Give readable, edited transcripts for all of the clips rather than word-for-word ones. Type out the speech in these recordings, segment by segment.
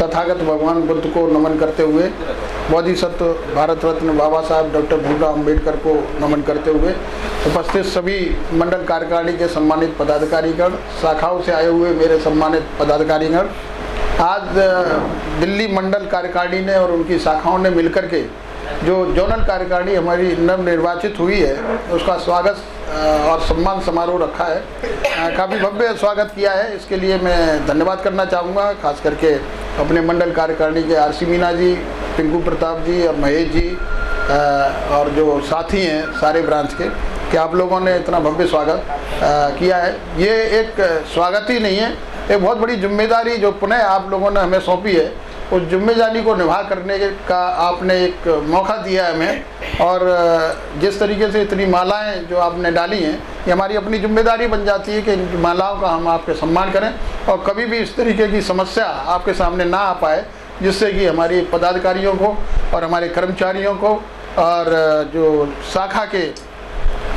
तथागत भगवान बुद्ध को नमन करते हुए, बोधिसत्व भारत रत्न बाबा साहब डॉक्टर भीमराव अम्बेडकर को नमन करते हुए, उपस्थित सभी मंडल कार्यकारिणी के सम्मानित पदाधिकारीगण, शाखाओं से आए हुए मेरे सम्मानित पदाधिकारीगण, आज दिल्ली मंडल कार्यकारिणी ने और उनकी शाखाओं ने मिलकर के जो जोनल कार्यकारिणी हमारी नवनिर्वाचित हुई है उसका स्वागत और सम्मान समारोह रखा है। काफ़ी भव्य स्वागत किया है, इसके लिए मैं धन्यवाद करना चाहूँगा, खास करके अपने मंडल कार्यकारिणी के आरसी मीना जी, पिंकू प्रताप जी और महेश जी और जो साथी हैं सारे ब्रांच के, कि आप लोगों ने इतना भव्य स्वागत किया है। ये एक स्वागत ही नहीं है, एक बहुत बड़ी जिम्मेदारी जो पुनः आप लोगों ने हमें सौंपी है, उस जिम्मेदारी को निभा करने का आपने एक मौका दिया है हमें। और जिस तरीके से इतनी मालाएं जो आपने डाली हैं, ये हमारी अपनी जिम्मेदारी बन जाती है कि इन मालाओं का हम आपके सम्मान करें और कभी भी इस तरीके की समस्या आपके सामने ना आ पाए, जिससे कि हमारी पदाधिकारियों को और हमारे कर्मचारियों को और जो शाखा के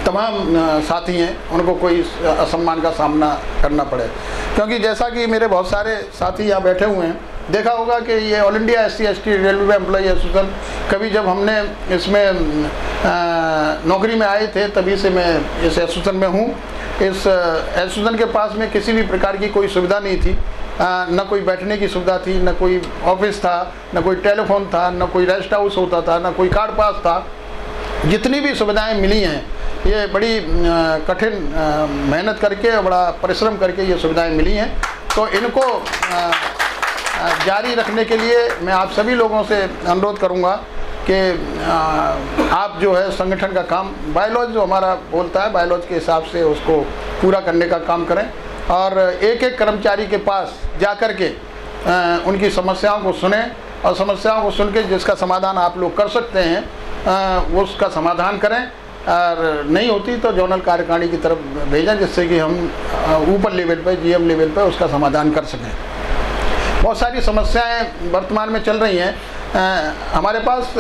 तमाम साथी हैं उनको कोई असम्मान का सामना करना पड़े। क्योंकि जैसा कि मेरे बहुत सारे साथी यहाँ बैठे हुए हैं, देखा होगा कि ये all India SC/ST railway employee association, कभी जब हमने इसमें नौकरी में आए थे तभी से मैं इस एसोसिएशन में हूँ। इस एसोसिएशन के पास में किसी भी प्रकार की कोई सुविधा नहीं थी, न कोई बैठने की सुविधा थी, न कोई ऑफिस था, न कोई टेलीफोन था, न कोई रेस्ट हाउस होता था, न कोई कार्ड पास था। जितनी भी सुविधाएं मिली हैं ये बड़ी कठिन मेहनत करके, बड़ा परिश्रम करके ये सुविधाएं मिली हैं। तो इनको जारी रखने के लिए मैं आप सभी लोगों से अनुरोध करूंगा कि आप जो है संगठन का काम, बायलॉज जो हमारा बोलता है, बायलॉज के हिसाब से उसको पूरा करने का काम करें और एक एक कर्मचारी के पास जा कर के उनकी समस्याओं को सुने और समस्याओं को सुन के जिसका समाधान आप लोग कर सकते हैं वो उसका समाधान करें, और नहीं होती तो जोनल कार्यकारिणी की तरफ भेजें, जिससे कि हम ऊपर लेवल पर, GM लेवल पर उसका समाधान कर सकें। बहुत सारी समस्याएं वर्तमान में चल रही हैं। हमारे पास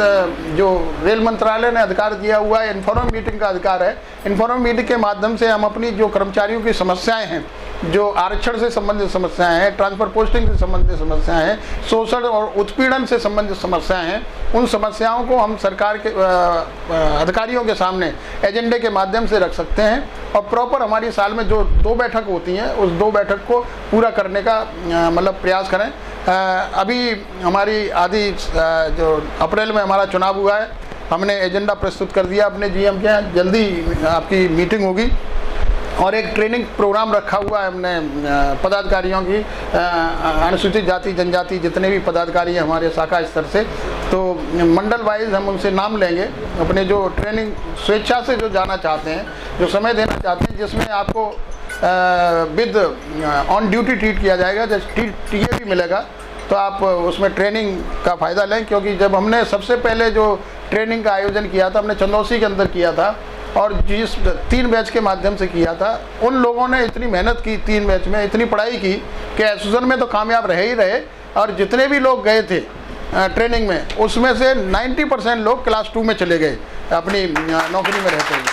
जो रेल मंत्रालय ने अधिकार दिया हुआ है, इन्फॉर्मल मीटिंग का अधिकार है। इन्फॉर्मल मीटिंग के माध्यम से हम अपनी जो कर्मचारियों की समस्याएं हैं, जो आरक्षण से संबंधित समस्याएं हैं, ट्रांसफर पोस्टिंग से संबंधित समस्याएं हैं, शोषण और उत्पीड़न से संबंधित समस्याएं हैं, उन समस्याओं को हम सरकार के अधिकारियों के सामने एजेंडे के माध्यम से रख सकते हैं और प्रॉपर हमारी साल में जो 2 बैठक होती हैं उस 2 बैठक को पूरा करने का मतलब प्रयास करें। अभी हमारी आधी जो अप्रैल में हमारा चुनाव हुआ है, हमने एजेंडा प्रस्तुत कर दिया अपने GM के यहाँ, जल्दी आपकी मीटिंग होगी और एक ट्रेनिंग प्रोग्राम रखा हुआ है हमने पदाधिकारियों की, अनुसूचित जाति जनजाति जितने भी पदाधिकारी हैं हमारे शाखा स्तर से, तो मंडल वाइज हम उनसे नाम लेंगे। अपने जो ट्रेनिंग स्वेच्छा से जो जाना चाहते हैं, जो समय देना चाहते हैं, जिसमें आपको विद ऑन ड्यूटी ट्रीट किया जाएगा, जैसे TA भी मिलेगा, तो आप उसमें ट्रेनिंग का फ़ायदा लें। क्योंकि जब हमने सबसे पहले जो ट्रेनिंग का आयोजन किया था, हमने चंदौसी के अंदर किया था और जिस 3 बैच के माध्यम से किया था, उन लोगों ने इतनी मेहनत की 3 बैच में, इतनी पढ़ाई की कि एसोसिएशन में तो कामयाब रहे ही रहे। और जितने भी लोग गए थे ट्रेनिंग में, उसमें से 90% लोग क्लास 2 में चले गए अपनी नौकरी में रहते हुए।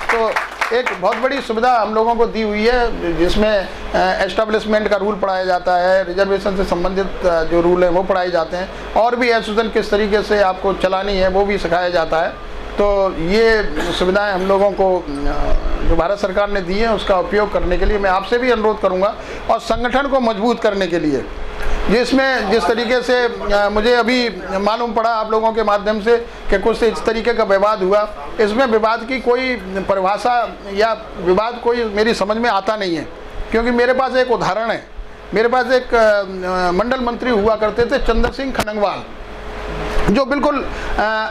तो एक बहुत बड़ी सुविधा हम लोगों को दी हुई है, जिसमें एस्टेब्लिशमेंट का रूल पढ़ाया जाता है, रिजर्वेशन से संबंधित जो रूल हैं वो पढ़ाए जाते हैं, और भी एसोसिएशन किस तरीके से आपको चलानी है वो भी सिखाया जाता है। तो ये सुविधाएं हम लोगों को जो भारत सरकार ने दी है उसका उपयोग करने के लिए मैं आपसे भी अनुरोध करूंगा, और संगठन को मजबूत करने के लिए, जिसमें जिस तरीके से मुझे अभी मालूम पड़ा आप लोगों के माध्यम से कि कुछ इस तरीके का विवाद हुआ, इसमें विवाद की कोई परिभाषा या विवाद कोई मेरी समझ में आता नहीं है। क्योंकि मेरे पास एक उदाहरण है, मेरे पास एक मंडल मंत्री हुआ करते थे चंद्र सिंह खनंगवाल, जो बिल्कुल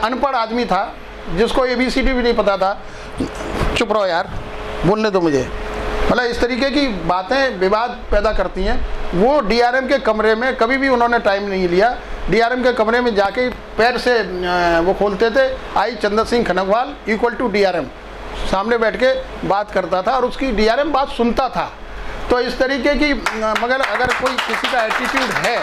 अनपढ़ आदमी था, जिसको ABCD भी नहीं पता था। चुप रहो यार, बोलने दो मुझे। मतलब इस तरीके की बातें विवाद पैदा करती हैं। वो DRM के कमरे में कभी भी उन्होंने टाइम नहीं लिया, DRM के कमरे में जाके पैर से वो खोलते थे, आई चंद्र सिंह खनंगवाल = DRM, सामने बैठ के बात करता था और उसकी DRM बात सुनता था। तो इस तरीके की, मगर अगर कोई किसी का एटीट्यूड है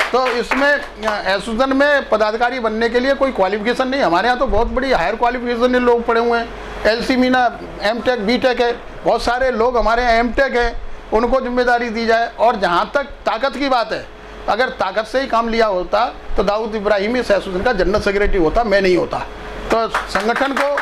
तो इसमें एसोसिएशन में पदाधिकारी बनने के लिए कोई क्वालिफिकेशन नहीं। हमारे यहाँ तो बहुत बड़ी हायर क्वालिफिकेशन के लोग पढ़े हुए हैं, LC मीना M.Tech B.Tech है, बहुत सारे लोग हमारे यहाँ M.Tech है, उनको जिम्मेदारी दी जाए। और जहाँ तक ताकत की बात है, अगर ताकत से ही काम लिया होता तो दाऊद इब्राहिमी एसोसिएशन का जनरल सेक्रेटरी होता, मैं नहीं होता। तो संगठन को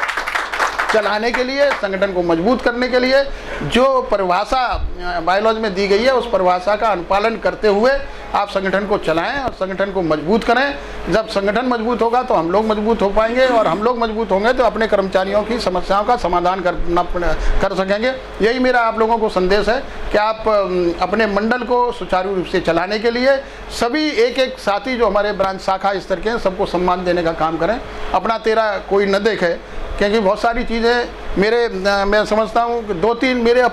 चलाने के लिए, संगठन को मजबूत करने के लिए जो परिभाषा बायलॉज में दी गई है उस परिभाषा का अनुपालन करते हुए आप संगठन को चलाएं और संगठन को मजबूत करें। जब संगठन मजबूत होगा तो हम लोग मजबूत हो पाएंगे और हम लोग मजबूत होंगे तो अपने कर्मचारियों की समस्याओं का समाधान कर सकेंगे। यही मेरा आप लोगों को संदेश है कि आप अपने मंडल को सुचारू रूप से चलाने के लिए सभी एक एक साथी जो हमारे ब्रांच शाखा स्तर के हैं सबको सम्मान देने का काम करें। अपना तेरा कोई न देखे, क्योंकि बहुत सारी चीज़ें मैं समझता हूँ कि 2-3 मेरा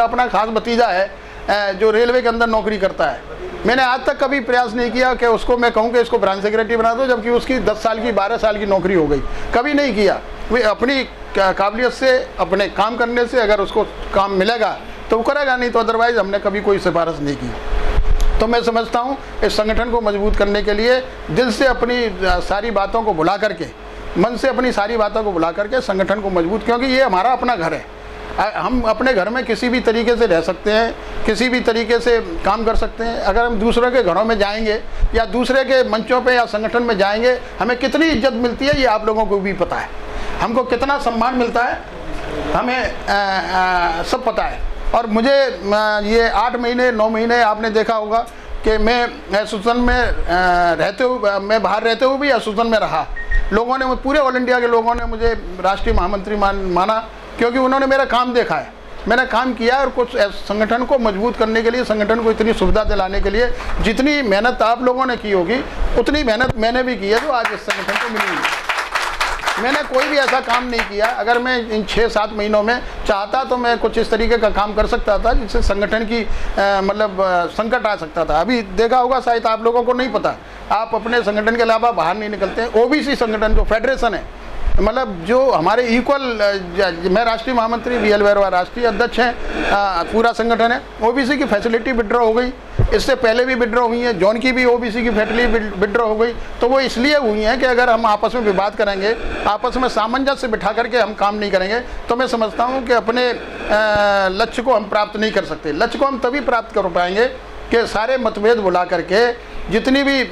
अपना खास भतीजा है जो रेलवे के अंदर नौकरी करता है। मैंने आज तक कभी प्रयास नहीं किया कि उसको मैं कहूँ कि इसको ब्रांच सेक्रेटरी बना दो, जबकि उसकी 10 साल की 12 साल की नौकरी हो गई। कभी नहीं किया। वे अपनी काबिलियत से, अपने काम करने से अगर उसको काम मिलेगा तो वो करेगा, नहीं तो अदरवाइज़ हमने कभी कोई सिफारिश नहीं की। तो मैं समझता हूँ इस संगठन को मजबूत करने के लिए दिल से अपनी सारी बातों को भुला करके, मन से अपनी सारी बातों को भुला करके संगठन को मजबूत, क्योंकि ये हमारा अपना घर है। हम अपने घर में किसी भी तरीके से रह सकते हैं, किसी भी तरीके से काम कर सकते हैं। अगर हम दूसरों के घरों में जाएंगे या दूसरे के मंचों पे या संगठन में जाएंगे, हमें कितनी इज्जत मिलती है ये आप लोगों को भी पता है। हमको कितना सम्मान मिलता है हमें सब पता है। और मुझे ये 8 महीने 9 महीने आपने देखा होगा कि मैं एसोसिएशन में रहते हुए, मैं बाहर रहते हुए भी एसोसिएशन में रहा। लोगों ने, पूरे ऑल इंडिया के लोगों ने मुझे राष्ट्रीय महामंत्री माना, क्योंकि उन्होंने मेरा काम देखा है। मैंने काम किया और कुछ संगठन को मजबूत करने के लिए, संगठन को इतनी सुविधा दिलाने के लिए जितनी मेहनत आप लोगों ने की होगी उतनी मेहनत मैंने भी की है जो आज इस संगठन को मिली है। मैंने कोई भी ऐसा काम नहीं किया। अगर मैं इन 6-7 महीनों में चाहता तो मैं कुछ इस तरीके का काम कर सकता था जिससे संगठन की संकट आ सकता था। अभी देखा होगा, शायद आप लोगों को नहीं पता, आप अपने संगठन के अलावा बाहर नहीं निकलते। ओबीसी संगठन जो फेडरेशन है, मतलब जो हमारे इक्वल, मैं राष्ट्रीय महामंत्री BL बैरवा राष्ट्रीय अध्यक्ष हैं, पूरा संगठन है। ओबीसी की फैसिलिटी विड्रॉ हो गई, इससे पहले भी विड्रॉ हुई है। जॉन की भी ओबीसी की फैसिलिटी विड्रॉ हो गई। तो वो इसलिए हुई है कि अगर हम आपस में विवाद करेंगे, आपस में सामंजस्य बिठा करके हम काम नहीं करेंगे तो मैं समझता हूँ कि अपने लक्ष्य को हम प्राप्त नहीं कर सकते। लक्ष्य को हम तभी प्राप्त कर पाएंगे कि सारे मतभेद भुला करके जितनी भी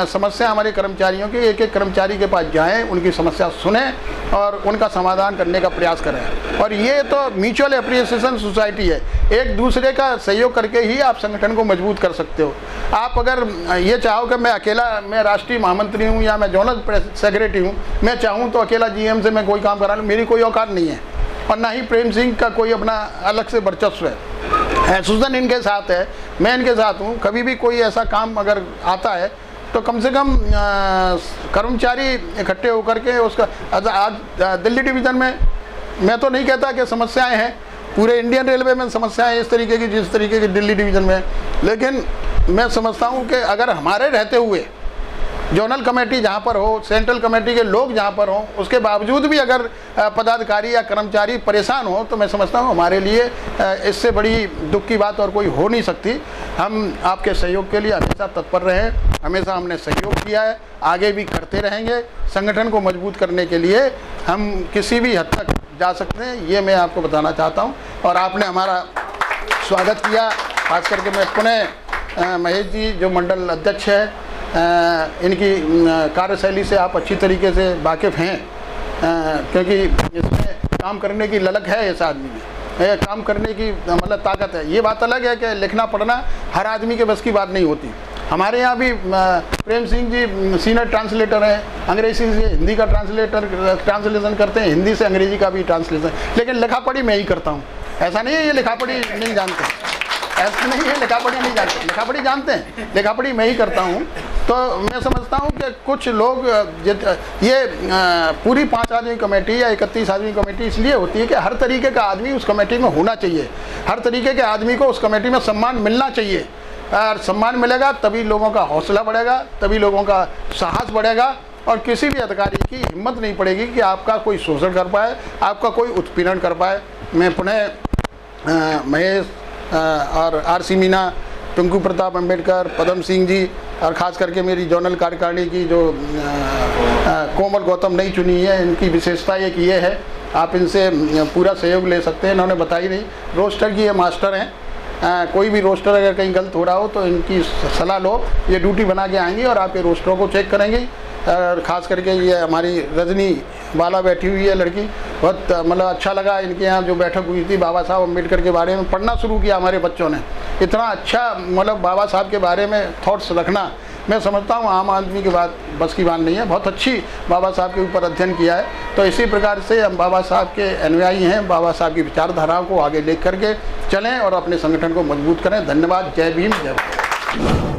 समस्या हमारे कर्मचारियों की, एक एक कर्मचारी के पास जाएं, उनकी समस्या सुनें और उनका समाधान करने का प्रयास करें। और ये तो म्यूचुअल एप्रिसिएशन सोसाइटी है, एक दूसरे का सहयोग करके ही आप संगठन को मजबूत कर सकते हो। आप अगर ये चाहो कि मैं अकेला, मैं राष्ट्रीय महामंत्री हूँ या मैं जोनल सेक्रेटरी हूँ, मैं चाहूँ तो अकेला GM से मैं कोई काम करा लूँ, मेरी कोई औकात नहीं है। और ना ही प्रेम सिंह का कोई अपना अलग से वर्चस्व है। एसोसिएशन इनके साथ है, मैं इनके साथ हूँ। कभी भी कोई ऐसा काम अगर आता है तो कम से कम कर्मचारी इकट्ठे होकर के उसका, आज दिल्ली डिवीज़न में मैं तो नहीं कहता कि समस्याएं हैं, पूरे इंडियन रेलवे में समस्याएं इस तरीके की जिस तरीके की दिल्ली डिवीज़न में, लेकिन मैं समझता हूँ कि अगर हमारे रहते हुए जोनल कमेटी जहाँ पर हो, सेंट्रल कमेटी के लोग जहाँ पर हों, उसके बावजूद भी अगर पदाधिकारी या कर्मचारी परेशान हो तो मैं समझता हूँ हमारे लिए इससे बड़ी दुख की बात और कोई हो नहीं सकती। हम आपके सहयोग के लिए हमेशा तत्पर रहे, हमेशा हमने सहयोग किया है, आगे भी करते रहेंगे। संगठन को मजबूत करने के लिए हम किसी भी हद तक जा सकते हैं, ये मैं आपको बताना चाहता हूँ। और आपने हमारा स्वागत किया, खास करके मैं पुनः महेश जी जो मंडल अध्यक्ष है, इनकी कार्यशैली से आप अच्छी तरीके से वाकिफ़ हैं, क्योंकि इसमें काम करने की ललक है इस आदमी में, काम करने की मतलब ताकत है। ये बात अलग है कि लिखना पढ़ना हर आदमी के बस की बात नहीं होती। हमारे यहाँ भी प्रेम सिंह जी सीनियर ट्रांसलेटर हैं, अंग्रेजी से हिंदी का ट्रांसलेशन करते हैं, हिंदी से अंग्रेजी का भी ट्रांसलेशन, लेकिन लिखा पढ़ी मैं ही करता हूँ। ऐसा नहीं है ये लिखा पढ़ी नहीं जानते, ऐसा नहीं है लिखा पढ़ी नहीं जानते, लिखा पढ़ी जानते हैं, लिखा पढ़ी मैं ही करता हूँ। तो मैं समझता हूँ कि कुछ लोग ये पूरी 5 आदमी कमेटी या 31 आदमी कमेटी इसलिए होती है कि हर तरीके का आदमी उस कमेटी में होना चाहिए, हर तरीके के आदमी को उस कमेटी में सम्मान मिलना चाहिए। और सम्मान मिलेगा तभी लोगों का हौसला बढ़ेगा, तभी लोगों का साहस बढ़ेगा और किसी भी अधिकारी की हिम्मत नहीं पड़ेगी कि आपका कोई शोषण कर पाए, आपका कोई उत्पीड़न कर पाए। मैं पुनः महेश और RC मीना, पिंकू प्रताप अम्बेडकर, पदम सिंह जी और ख़ास करके मेरी जोनल कार्यकारिणी की जो कोमल गौतम नहीं चुनी है, इनकी विशेषता एक ये है, आप इनसे पूरा सहयोग ले सकते हैं। इन्होंने बताई नहीं, रोस्टर की ये मास्टर हैं कोई भी रोस्टर अगर कहीं गलत हो रहा हो तो इनकी सलाह लो। ये ड्यूटी बना के आएंगी और आपके रोस्टरों को चेक करेंगी। और ख़ास करके ये हमारी रजनी बाला बैठी हुई है लड़की, बहुत मतलब अच्छा लगा इनके यहाँ जो बैठक हुई थी। बाबा साहब अम्बेडकर के बारे में पढ़ना शुरू किया हमारे बच्चों ने। इतना अच्छा मतलब बाबा साहब के बारे में थॉट्स रखना, मैं समझता हूँ आम आदमी के बात बस की बात नहीं है। बहुत अच्छी बाबा साहब के ऊपर अध्ययन किया है। तो इसी प्रकार से हम बाबा साहब के अनुयायी हैं। बाबा साहब की विचारधाराओं को आगे लेकर के चलें और अपने संगठन को मजबूत करें। धन्यवाद। जय भीम, जय भारत।